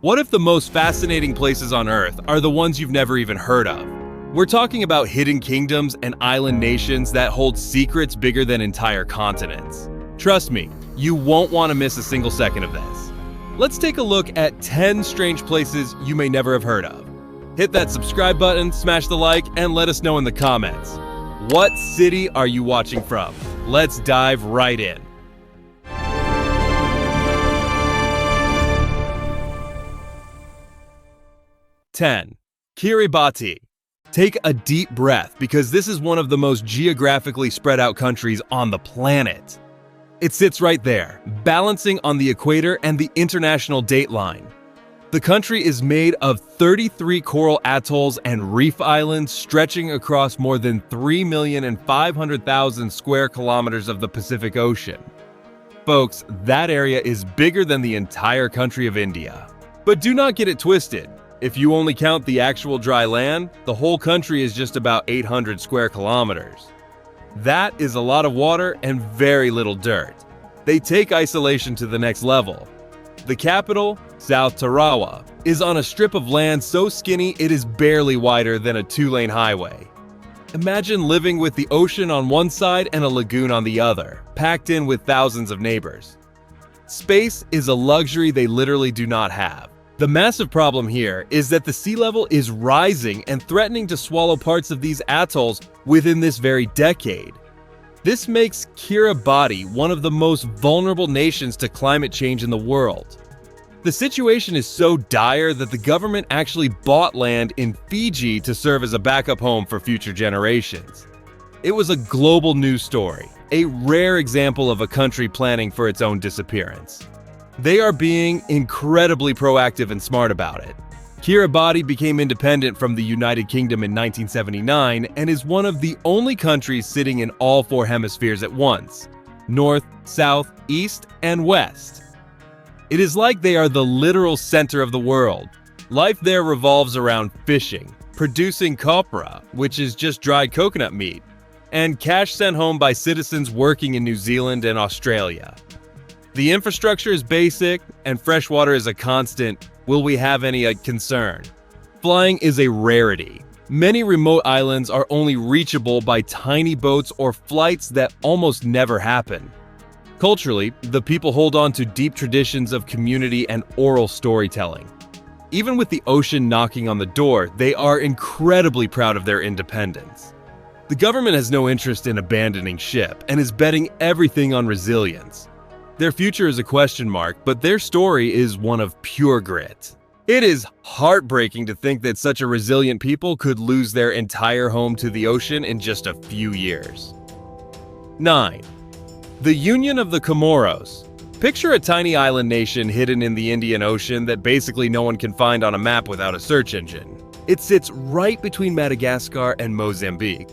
What if the most fascinating places on Earth are the ones you've never even heard of? We're talking about hidden kingdoms and island nations that hold secrets bigger than entire continents. Trust me, you won't want to miss a single second of this. Let's take a look at 10 strange places you may never have heard of. Hit that subscribe button, smash the like, and let us know in the comments. What city are you watching from? Let's dive right in. 10. Kiribati. Take a deep breath because this is one of the most geographically spread out countries on the planet. It sits right there, balancing on the equator and the international dateline. The country is made of 33 coral atolls and reef islands stretching across more than 3,500,000 square kilometers of the Pacific Ocean. Folks, that area is bigger than the entire country of India. But do not get it twisted. If you only count the actual dry land, the whole country is just about 800 square kilometers. That is a lot of water and very little dirt. They take isolation to the next level. The capital, South Tarawa, is on a strip of land so skinny it is barely wider than a 2-lane highway. Imagine living with the ocean on one side and a lagoon on the other, packed in with thousands of neighbors. Space is a luxury they literally do not have. The massive problem here is that the sea level is rising and threatening to swallow parts of these atolls within this very decade. This makes Kiribati one of the most vulnerable nations to climate change in the world. The situation is so dire that the government actually bought land in Fiji to serve as a backup home for future generations. It was a global news story, a rare example of a country planning for its own disappearance. They are being incredibly proactive and smart about it. Kiribati became independent from the United Kingdom in 1979 and is one of the only countries sitting in all 4 hemispheres at once: north, south, east, and west. It is like they are the literal center of the world. Life there revolves around fishing, producing copra, which is just dried coconut meat, and cash sent home by citizens working in New Zealand and Australia. The infrastructure is basic, and fresh water is a constant. Will we have any concern? Flying is a rarity. Many remote islands are only reachable by tiny boats or flights that almost never happen. Culturally, the people hold on to deep traditions of community and oral storytelling. Even with the ocean knocking on the door, they are incredibly proud of their independence. The government has no interest in abandoning ship and is betting everything on resilience. Their future is a question mark, but their story is one of pure grit. It is heartbreaking to think that such a resilient people could lose their entire home to the ocean in just a few years. 9. The Union of the Comoros. Picture a tiny island nation hidden in the Indian Ocean that basically no one can find on a map without a search engine. It sits right between Madagascar and Mozambique.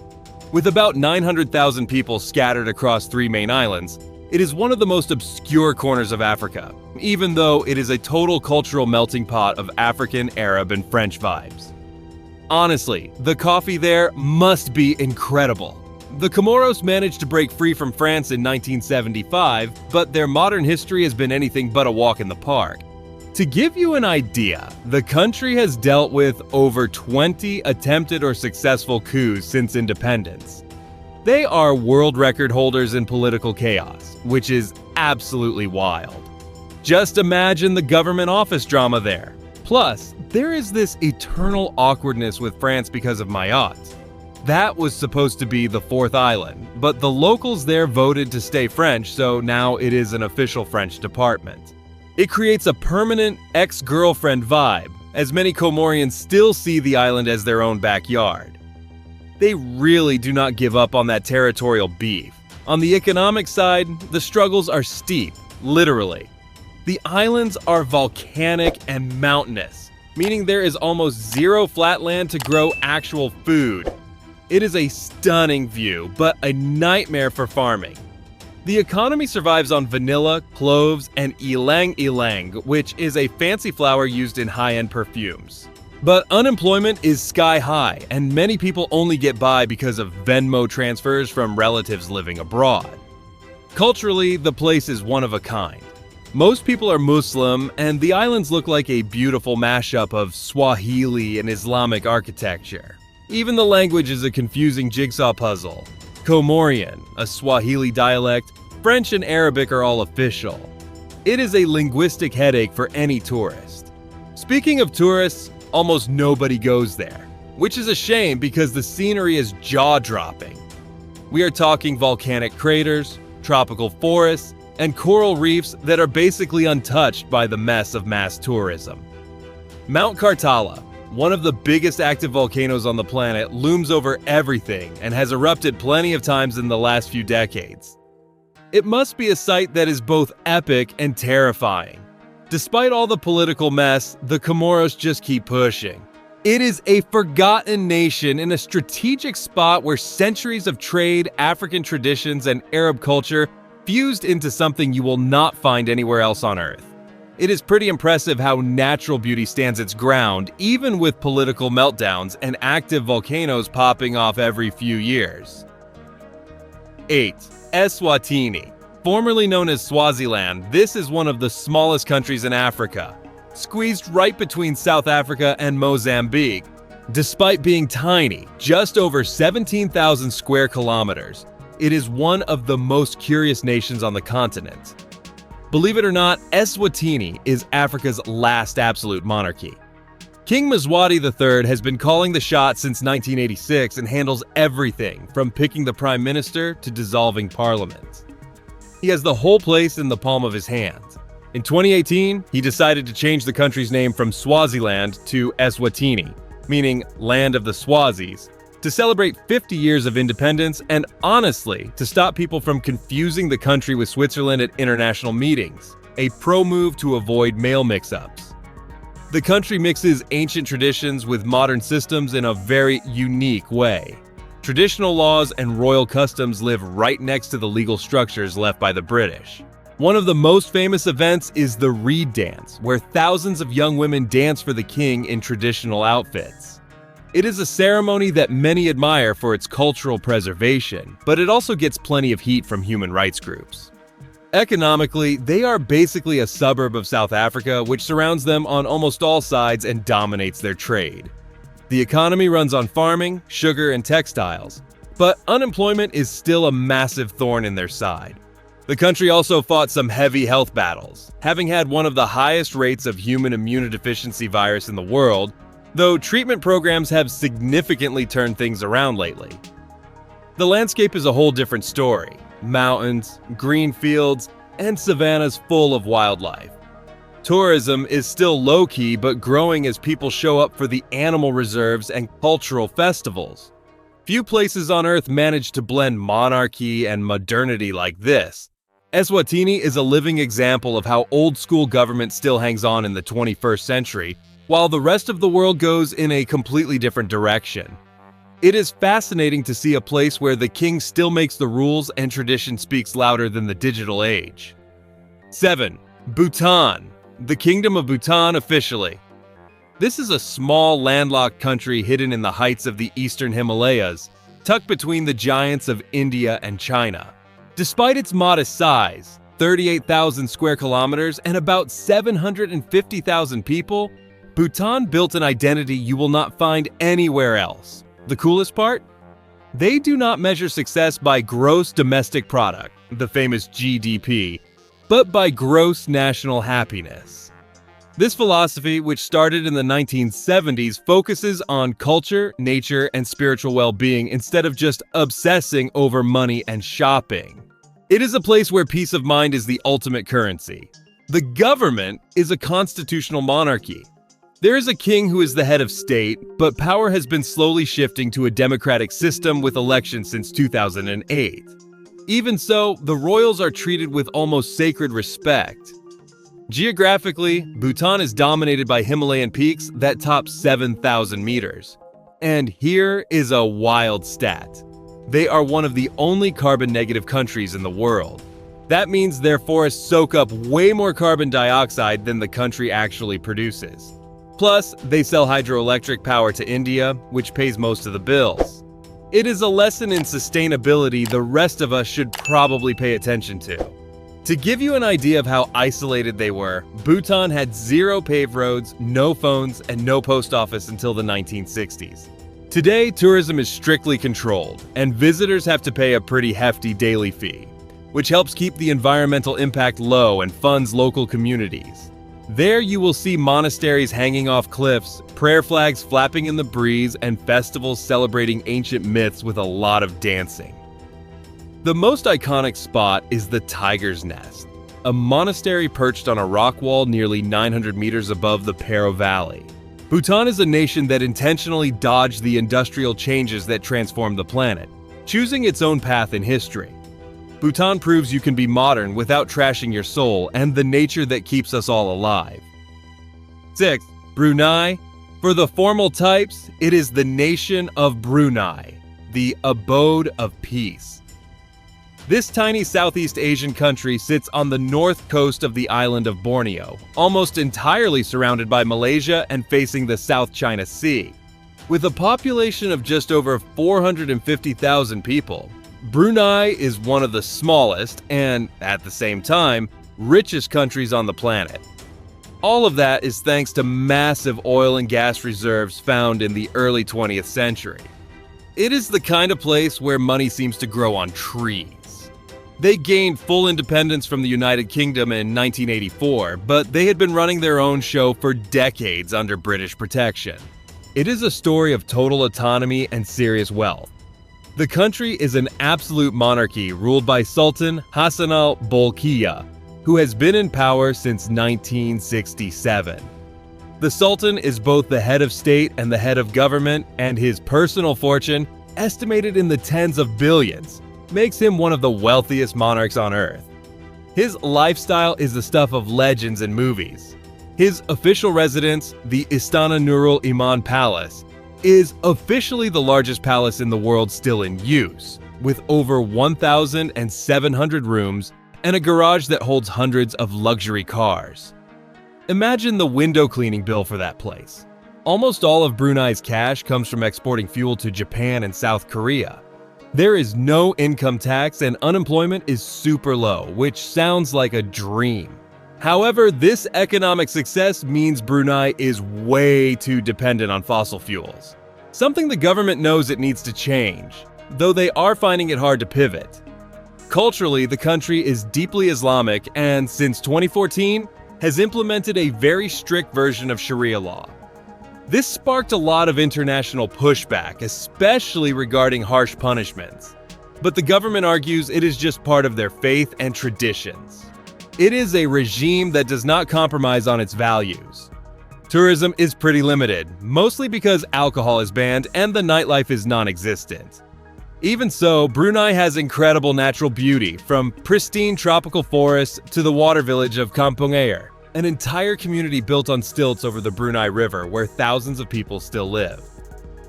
With about 900,000 people scattered across 3 main islands, it is one of the most obscure corners of Africa, even though it is a total cultural melting pot of African, Arab, and French vibes. Honestly, the coffee there must be incredible. The Comoros managed to break free from France in 1975, but their modern history has been anything but a walk in the park. To give you an idea, the country has dealt with over 20 attempted or successful coups since independence. They are world record holders in political chaos, which is absolutely wild. Just imagine the government office drama there. Plus, there is this eternal awkwardness with France because of Mayotte. That was supposed to be the 4th island, but the locals there voted to stay French, so now it is an official French department. It creates a permanent ex-girlfriend vibe, as many Comorians still see the island as their own backyard. They really do not give up on that territorial beef. On the economic side, the struggles are steep, literally. The islands are volcanic and mountainous, meaning there is almost zero flat land to grow actual food. It is a stunning view, but a nightmare for farming. The economy survives on vanilla, cloves, and ylang-ylang, which is a fancy flower used in high-end perfumes. But unemployment is sky high, and many people only get by because of Venmo transfers from relatives living abroad. Culturally, the place is one of a kind. Most people are Muslim, and the islands look like a beautiful mashup of Swahili and Islamic architecture. Even the language is a confusing jigsaw puzzle. Comorian, a Swahili dialect, French and Arabic are all official. It is a linguistic headache for any tourist. Speaking of tourists, almost nobody goes there, which is a shame because the scenery is jaw-dropping. We are talking volcanic craters, tropical forests, and coral reefs that are basically untouched by the mess of mass tourism. Mount Kartala, one of the biggest active volcanoes on the planet, looms over everything and has erupted plenty of times in the last few decades. It must be a sight that is both epic and terrifying. Despite all the political mess, the Comoros just keep pushing. It is a forgotten nation in a strategic spot where centuries of trade, African traditions, and Arab culture fused into something you will not find anywhere else on Earth. It is pretty impressive how natural beauty stands its ground, even with political meltdowns and active volcanoes popping off every few years. 8. Eswatini. Formerly known as Swaziland, this is one of the smallest countries in Africa, squeezed right between South Africa and Mozambique. Despite being tiny, just over 17,000 square kilometers, it is one of the most curious nations on the continent. Believe it or not, Eswatini is Africa's last absolute monarchy. King Mswati III has been calling the shots since 1986 and handles everything from picking the prime minister to dissolving parliament. He has the whole place in the palm of his hand. In 2018, he decided to change the country's name from Swaziland to Eswatini, meaning Land of the Swazis, to celebrate 50 years of independence and, honestly, to stop people from confusing the country with Switzerland at international meetings, a pro-move to avoid mail mix-ups. The country mixes ancient traditions with modern systems in a very unique way. Traditional laws and royal customs live right next to the legal structures left by the British. One of the most famous events is the Reed Dance, where thousands of young women dance for the king in traditional outfits. It is a ceremony that many admire for its cultural preservation, but it also gets plenty of heat from human rights groups. Economically, they are basically a suburb of South Africa, which surrounds them on almost all sides and dominates their trade. The economy runs on farming, sugar, and textiles, but unemployment is still a massive thorn in their side. The country also fought some heavy health battles, having had one of the highest rates of human immunodeficiency virus in the world, though treatment programs have significantly turned things around lately. The landscape is a whole different story. Mountains, green fields, and savannas full of wildlife. Tourism is still low-key but growing as people show up for the animal reserves and cultural festivals. Few places on Earth manage to blend monarchy and modernity like this. Eswatini is a living example of how old-school government still hangs on in the 21st century, while the rest of the world goes in a completely different direction. It is fascinating to see a place where the king still makes the rules and tradition speaks louder than the digital age. 7. Bhutan. The Kingdom of Bhutan officially. This is a small landlocked country hidden in the heights of the eastern Himalayas, tucked between the giants of India and China. Despite its modest size, 38,000 square kilometers and about 750,000 people, Bhutan built an identity you will not find anywhere else. The coolest part? They do not measure success by gross domestic product, the famous GDP, but by gross national happiness. This philosophy, which started in the 1970s, focuses on culture, nature, and spiritual well-being instead of just obsessing over money and shopping. It is a place where peace of mind is the ultimate currency. The government is a constitutional monarchy. There is a king who is the head of state, but power has been slowly shifting to a democratic system with elections since 2008. Even so, the royals are treated with almost sacred respect. Geographically, Bhutan is dominated by Himalayan peaks that top 7,000 meters. And here is a wild stat. They are one of the only carbon-negative countries in the world. That means their forests soak up way more carbon dioxide than the country actually produces. Plus, they sell hydroelectric power to India, which pays most of the bills. It is a lesson in sustainability the rest of us should probably pay attention to. To give you an idea of how isolated they were, Bhutan had 0 paved roads, no phones, and no post office until the 1960s. Today, tourism is strictly controlled, and visitors have to pay a pretty hefty daily fee, which helps keep the environmental impact low and funds local communities. There you will see monasteries hanging off cliffs, prayer flags flapping in the breeze, and festivals celebrating ancient myths with a lot of dancing. The most iconic spot is the Tiger's Nest, a monastery perched on a rock wall nearly 900 meters above the Paro Valley. Bhutan is a nation that intentionally dodged the industrial changes that transformed the planet, choosing its own path in history. Bhutan proves you can be modern without trashing your soul and the nature that keeps us all alive. 6. Brunei. For the formal types, it is the nation of Brunei, the abode of peace. This tiny Southeast Asian country sits on the north coast of the island of Borneo, almost entirely surrounded by Malaysia and facing the South China Sea. With a population of just over 450,000 people, Brunei is one of the smallest and, at the same time, richest countries on the planet. All of that is thanks to massive oil and gas reserves found in the early 20th century. It is the kind of place where money seems to grow on trees. They gained full independence from the United Kingdom in 1984, but they had been running their own show for decades under British protection. It is a story of total autonomy and serious wealth. The country is an absolute monarchy ruled by Sultan Hassan al-Bolkiah, who has been in power since 1967. The Sultan is both the head of state and the head of government, and his personal fortune, estimated in the tens of billions, makes him one of the wealthiest monarchs on earth. His lifestyle is the stuff of legends and movies. His official residence, the Istana Nurul Iman Palace, is officially the largest palace in the world still in use, with over 1,700 rooms and a garage that holds hundreds of luxury cars. Imagine the window cleaning bill for that place. Almost all of Brunei's cash comes from exporting fuel to Japan and South Korea. There is no income tax and unemployment is super low, which sounds like a dream. However, this economic success means Brunei is way too dependent on fossil fuels. Something the government knows it needs to change, though they are finding it hard to pivot. Culturally, the country is deeply Islamic and, since 2014, has implemented a very strict version of Sharia law. This sparked a lot of international pushback, especially regarding harsh punishments. But the government argues it is just part of their faith and traditions. It is a regime that does not compromise on its values. Tourism is pretty limited, mostly because alcohol is banned and the nightlife is non-existent. Even so, Brunei has incredible natural beauty, from pristine tropical forests to the water village of Kampung Air, an entire community built on stilts over the Brunei River where thousands of people still live.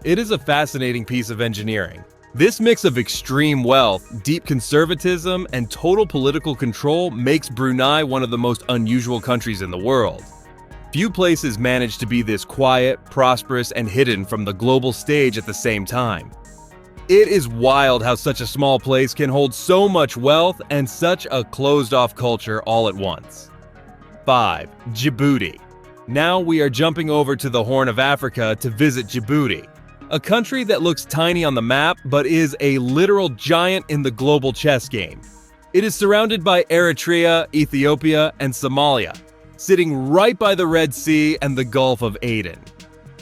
It is a fascinating piece of engineering. This mix of extreme wealth, deep conservatism, and total political control makes Brunei one of the most unusual countries in the world. Few places manage to be this quiet, prosperous, and hidden from the global stage at the same time. It is wild how such a small place can hold so much wealth and such a closed-off culture all at once. 5. Djibouti. Now we are jumping over to the Horn of Africa to visit Djibouti, a country that looks tiny on the map but is a literal giant in the global chess game. It is surrounded by Eritrea, Ethiopia, and Somalia, sitting right by the Red Sea and the Gulf of Aden.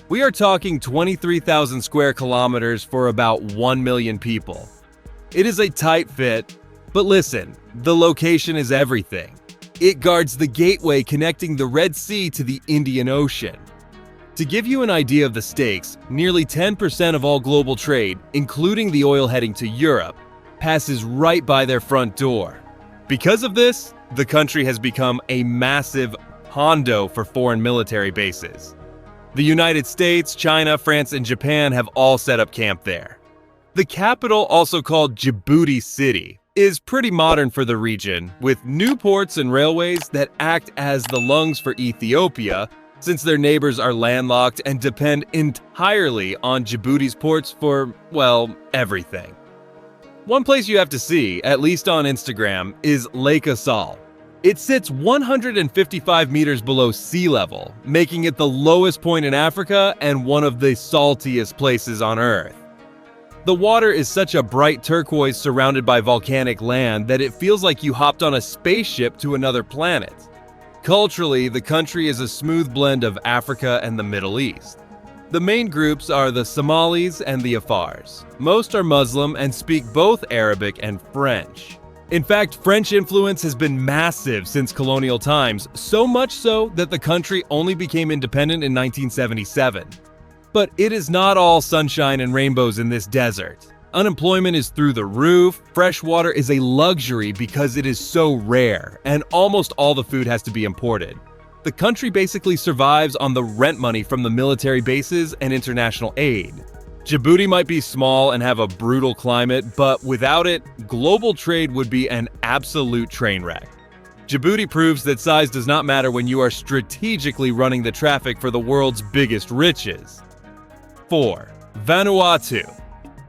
We are talking 23,000 square kilometers for about 1 million people. It is a tight fit, but listen, the location is everything. It guards the gateway connecting the Red Sea to the Indian Ocean. To give you an idea of the stakes, nearly 10% of all global trade, including the oil heading to Europe, passes right by their front door. Because of this, the country has become a massive hondo for foreign military bases. The United States, China, France, and Japan have all set up camp there. The capital, also called Djibouti City, is pretty modern for the region, with new ports and railways that act as the lungs for Ethiopia, since their neighbors are landlocked and depend entirely on Djibouti's ports for, well, everything. One place you have to see, at least on Instagram, is Lake Assal, It sits 155 meters below sea level, making it the lowest point in Africa and one of the saltiest places on Earth. The water is such a bright turquoise surrounded by volcanic land that it feels like you hopped on a spaceship to another planet. Culturally, the country is a smooth blend of Africa and the Middle East. The main groups are the Somalis and the Afars. Most are Muslim and speak both Arabic and French. In fact, French influence has been massive since colonial times, so much so that the country only became independent in 1977. But it is not all sunshine and rainbows in this desert. Unemployment is through the roof, fresh water is a luxury because it is so rare, and almost all the food has to be imported. The country basically survives on the rent money from the military bases and international aid. Djibouti might be small and have a brutal climate, but without it, global trade would be an absolute train wreck. Djibouti proves that size does not matter when you are strategically running the traffic for the world's biggest riches. 4. Vanuatu.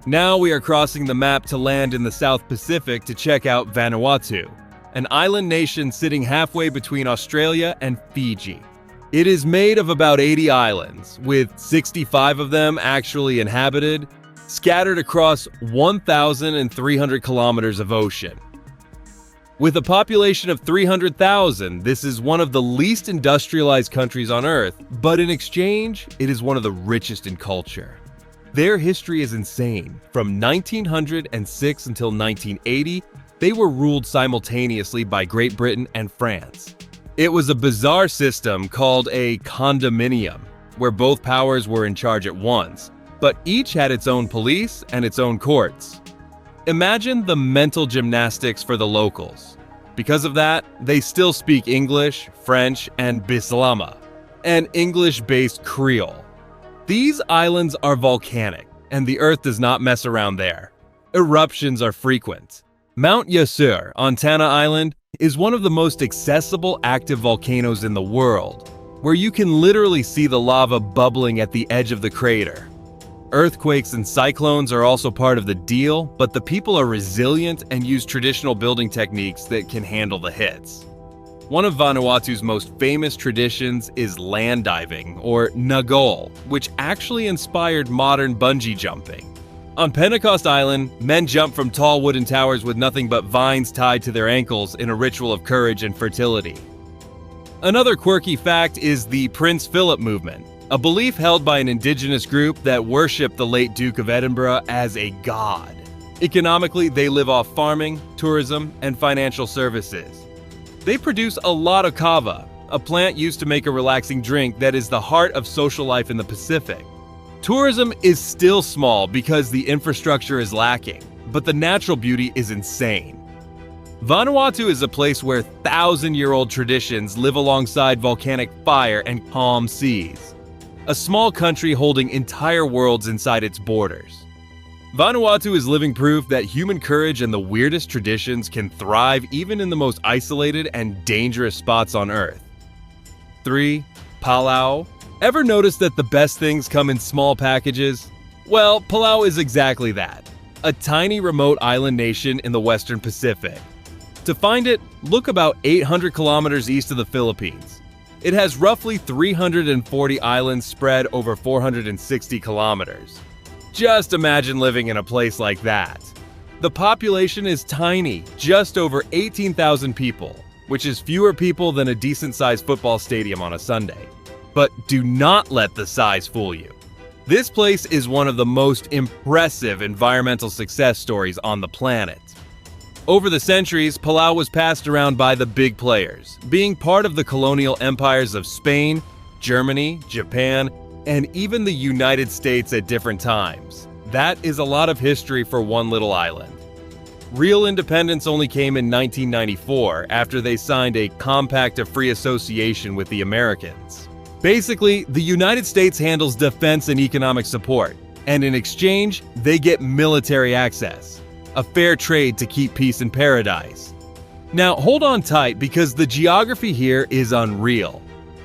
Now we are crossing the map to land in the South Pacific to check out Vanuatu, an island nation sitting halfway between Australia and Fiji. It is made of about 80 islands, with 65 of them actually inhabited, scattered across 1,300 kilometers of ocean. With a population of 300,000, this is one of the least industrialized countries on Earth, but in exchange, it is one of the richest in culture. Their history is insane. From 1906 until 1980, they were ruled simultaneously by Great Britain and France. It was a bizarre system called a condominium, where both powers were in charge at once, but each had its own police and its own courts. Imagine the mental gymnastics for the locals. Because of that, they still speak English, French, and Bislama, an English-based Creole. These islands are volcanic, and the Earth does not mess around there. Eruptions are frequent. Mount Yasur on Tanna Island is one of the most accessible active volcanoes in the world, where you can literally see the lava bubbling at the edge of the crater. Earthquakes and cyclones are also part of the deal, but the people are resilient and use traditional building techniques that can handle the hits. One of Vanuatu's most famous traditions is land diving, or nagol, which actually inspired modern bungee jumping. On Pentecost Island, men jump from tall wooden towers with nothing but vines tied to their ankles in a ritual of courage and fertility. Another quirky fact is the Prince Philip movement, a belief held by an indigenous group that worshipped the late Duke of Edinburgh as a god. Economically, they live off farming, tourism, and financial services. They produce a lot of kava, a plant used to make a relaxing drink that is the heart of social life in the Pacific. Tourism is still small because the infrastructure is lacking, but the natural beauty is insane. Vanuatu is a place where thousand-year-old traditions live alongside volcanic fire and calm seas. A small country holding entire worlds inside its borders. Vanuatu is living proof that human courage and the weirdest traditions can thrive even in the most isolated and dangerous spots on Earth. 3. Palau. Ever notice that the best things come in small packages? Well, Palau is exactly that. A tiny remote island nation in the Western Pacific. To find it, look about 800 kilometers east of the Philippines. It has roughly 340 islands spread over 460 kilometers. Just imagine living in a place like that. The population is tiny, just over 18,000 people, which is fewer people than a decent-sized football stadium on a Sunday. But do not let the size fool you. This place is one of the most impressive environmental success stories on the planet. Over the centuries, Palau was passed around by the big players, being part of the colonial empires of Spain, Germany, Japan, and even the United States at different times. That is a lot of history for one little island. Real independence only came in 1994 after they signed a Compact of Free Association with the Americans. Basically, the United States handles defense and economic support, and in exchange, they get military access. A fair trade to keep peace in paradise. Now, hold on tight because the geography here is unreal.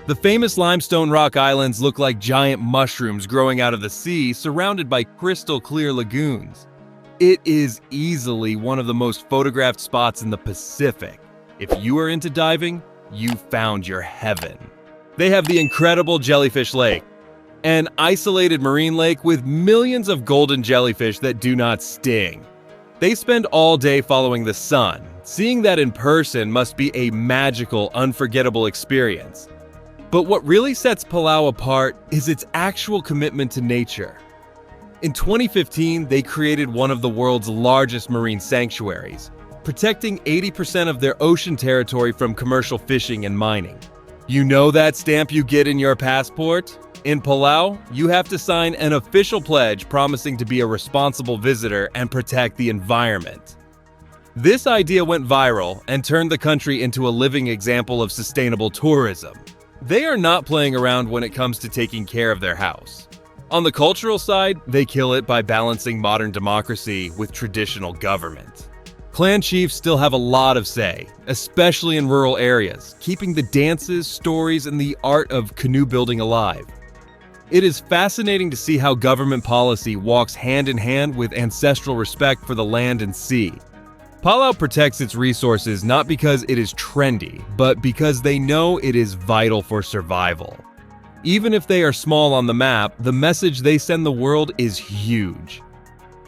The famous limestone rock islands look like giant mushrooms growing out of the sea, surrounded by crystal clear lagoons. It is easily one of the most photographed spots in the Pacific. If you are into diving, you found your heaven. They have the incredible Jellyfish Lake, an isolated marine lake with millions of golden jellyfish that do not sting. They spend all day following the sun. Seeing that in person must be a magical, unforgettable experience. But what really sets Palau apart is its actual commitment to nature. In 2015, they created one of the world's largest marine sanctuaries, protecting 80% of their ocean territory from commercial fishing and mining. You know that stamp you get in your passport? In Palau, you have to sign an official pledge promising to be a responsible visitor and protect the environment. This idea went viral and turned the country into a living example of sustainable tourism. They are not playing around when it comes to taking care of their house. On the cultural side, they kill it by balancing modern democracy with traditional government. Clan chiefs still have a lot of say, especially in rural areas, keeping the dances, stories, and the art of canoe building alive. It is fascinating to see how government policy walks hand in hand with ancestral respect for the land and sea. Palau protects its resources not because it is trendy, but because they know it is vital for survival. Even if they are small on the map, the message they send the world is huge.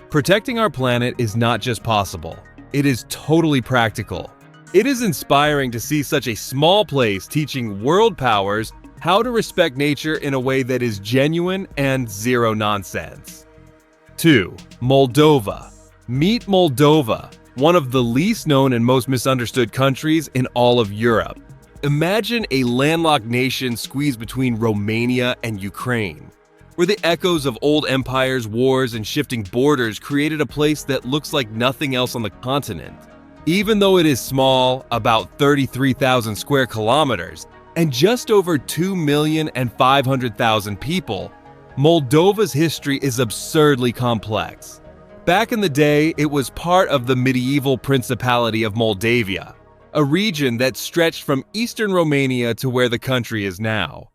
Protecting our planet is not just possible, it is totally practical. It is inspiring to see such a small place teaching world powers how to respect nature in a way that is genuine and zero nonsense. 2. Moldova. Meet Moldova, one of the least known and most misunderstood countries in all of Europe. Imagine a landlocked nation squeezed between Romania and Ukraine, where the echoes of old empires, wars, and shifting borders created a place that looks like nothing else on the continent. Even though it is small, about 33,000 square kilometers, and just over 2,500,000 people, Moldova's history is absurdly complex. Back in the day, it was part of the medieval Principality of Moldavia, a region that stretched from eastern Romania to where the country is now.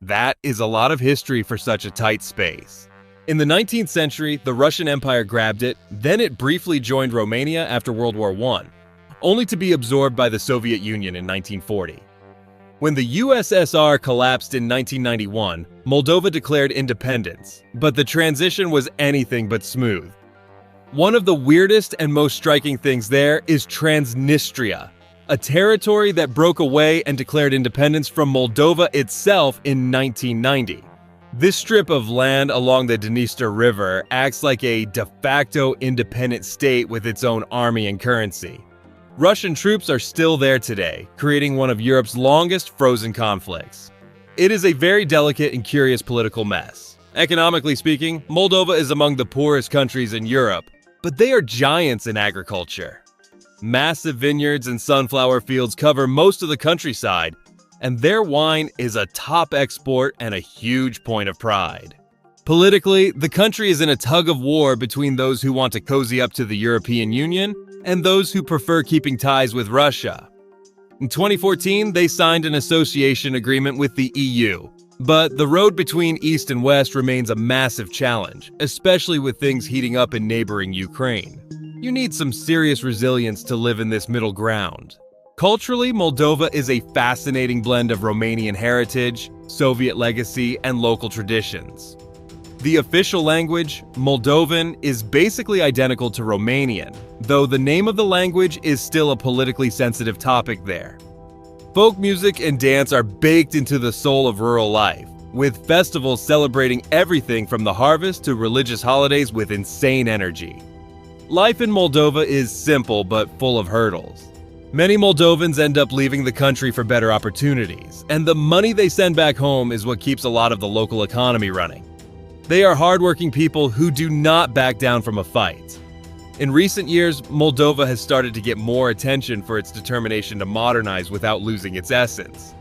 That is a lot of history for such a tight space. In the 19th century, the Russian Empire grabbed it, then it briefly joined Romania after World War I, only to be absorbed by the Soviet Union in 1940. When the USSR collapsed in 1991, Moldova declared independence, but the transition was anything but smooth. One of the weirdest and most striking things there is Transnistria, a territory that broke away and declared independence from Moldova itself in 1990. This strip of land along the Dniester River acts like a de facto independent state with its own army and currency. Russian troops are still there today, creating one of Europe's longest frozen conflicts. It is a very delicate and curious political mess. Economically speaking, Moldova is among the poorest countries in Europe, but they are giants in agriculture. Massive vineyards and sunflower fields cover most of the countryside, and their wine is a top export and a huge point of pride. Politically, the country is in a tug of war between those who want to cozy up to the European Union and those who prefer keeping ties with Russia. In 2014, they signed an association agreement with the EU, but the road between East and West remains a massive challenge, especially with things heating up in neighboring Ukraine. You need some serious resilience to live in this middle ground. Culturally, Moldova is a fascinating blend of Romanian heritage, Soviet legacy, and local traditions. The official language, Moldovan, is basically identical to Romanian, though the name of the language is still a politically sensitive topic there. Folk music and dance are baked into the soul of rural life, with festivals celebrating everything from the harvest to religious holidays with insane energy. Life in Moldova is simple but full of hurdles. Many Moldovans end up leaving the country for better opportunities, and the money they send back home is what keeps a lot of the local economy running. They are hardworking people who do not back down from a fight. In recent years, Moldova has started to get more attention for its determination to modernize without losing its essence.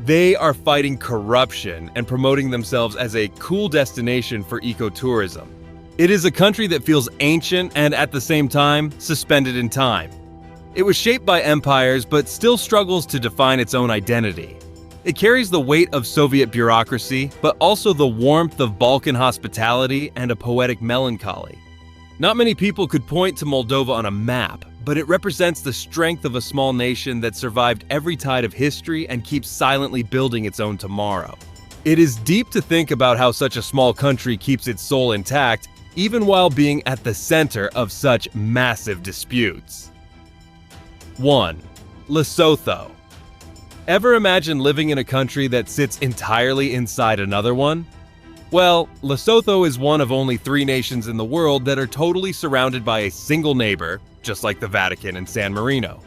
They are fighting corruption and promoting themselves as a cool destination for ecotourism. It is a country that feels ancient and, at the same time, suspended in time. It was shaped by empires but still struggles to define its own identity. It carries the weight of Soviet bureaucracy, but also the warmth of Balkan hospitality and a poetic melancholy. Not many people could point to Moldova on a map, but but it represents the strength of a small nation that survived every tide of history and keeps silently building its own tomorrow. It is deep to think about how such a small country keeps its soul intact, even while being at the center of such massive disputes. 1. Lesotho. Ever imagine living in a country that sits entirely inside another one? Well, Lesotho is one of only 3 nations in the world that are totally surrounded by a single neighbor, just like the Vatican and San Marino.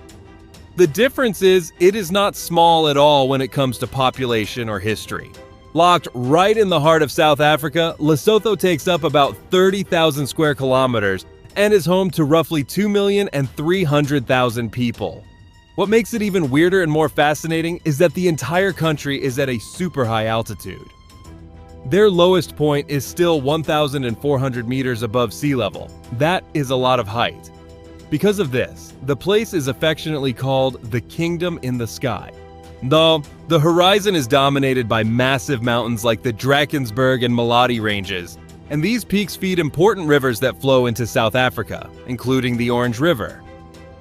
The difference is, it is not small at all when it comes to population or history. Locked right in the heart of South Africa, Lesotho takes up about 30,000 square kilometers and is home to roughly 2,300,000 people. What makes it even weirder and more fascinating is that the entire country is at a super high altitude. Their lowest point is still 1,400 meters above sea level. That is a lot of height. Because of this, the place is affectionately called the Kingdom in the Sky. Though, the horizon is dominated by massive mountains like the Drakensberg and Maladi ranges, and these peaks feed important rivers that flow into South Africa, including the Orange River.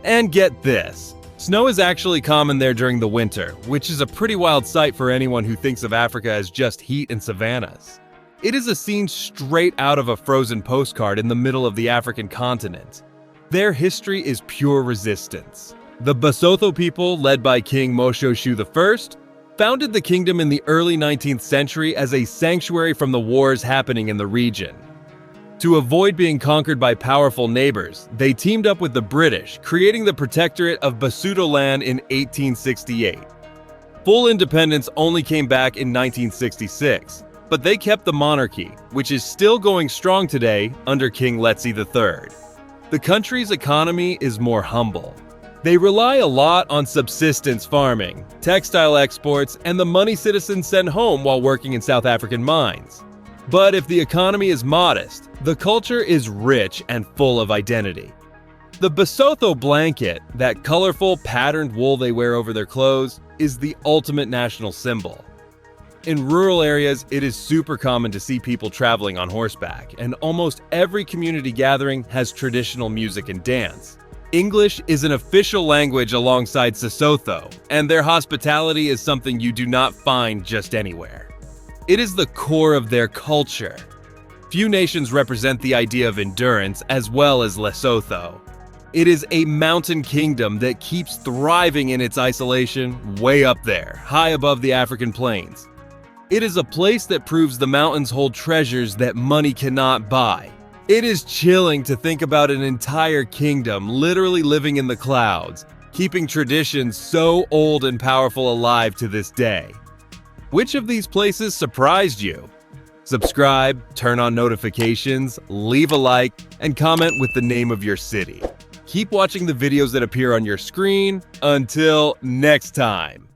And get this, snow is actually common there during the winter, which is a pretty wild sight for anyone who thinks of Africa as just heat and savannas. It is a scene straight out of a frozen postcard in the middle of the African continent. Their history is pure resistance. The Basotho people, led by King Moshoeshoe I, founded the kingdom in the early 19th century as a sanctuary from the wars happening in the region. To avoid being conquered by powerful neighbors, they teamed up with the British, creating the Protectorate of Basutoland in 1868. Full independence only came back in 1966, but they kept the monarchy, which is still going strong today under King Letsie III. The country's economy is more humble. They rely a lot on subsistence farming, textile exports, and the money citizens send home while working in South African mines. But if the economy is modest, the culture is rich and full of identity. The Basotho blanket, that colorful, patterned wool they wear over their clothes, is the ultimate national symbol. In rural areas, it is super common to see people traveling on horseback, and almost every community gathering has traditional music and dance. English is an official language alongside Sesotho, and their hospitality is something you do not find just anywhere. It is the core of their culture. Few nations represent the idea of endurance as well as Lesotho. It is a mountain kingdom that keeps thriving in its isolation way up there, high above the African plains. It is a place that proves the mountains hold treasures that money cannot buy. It is chilling to think about an entire kingdom literally living in the clouds, keeping traditions so old and powerful alive to this day. Which of these places surprised you? Subscribe, turn on notifications, leave a like, and comment with the name of your city. Keep watching the videos that appear on your screen. Until next time.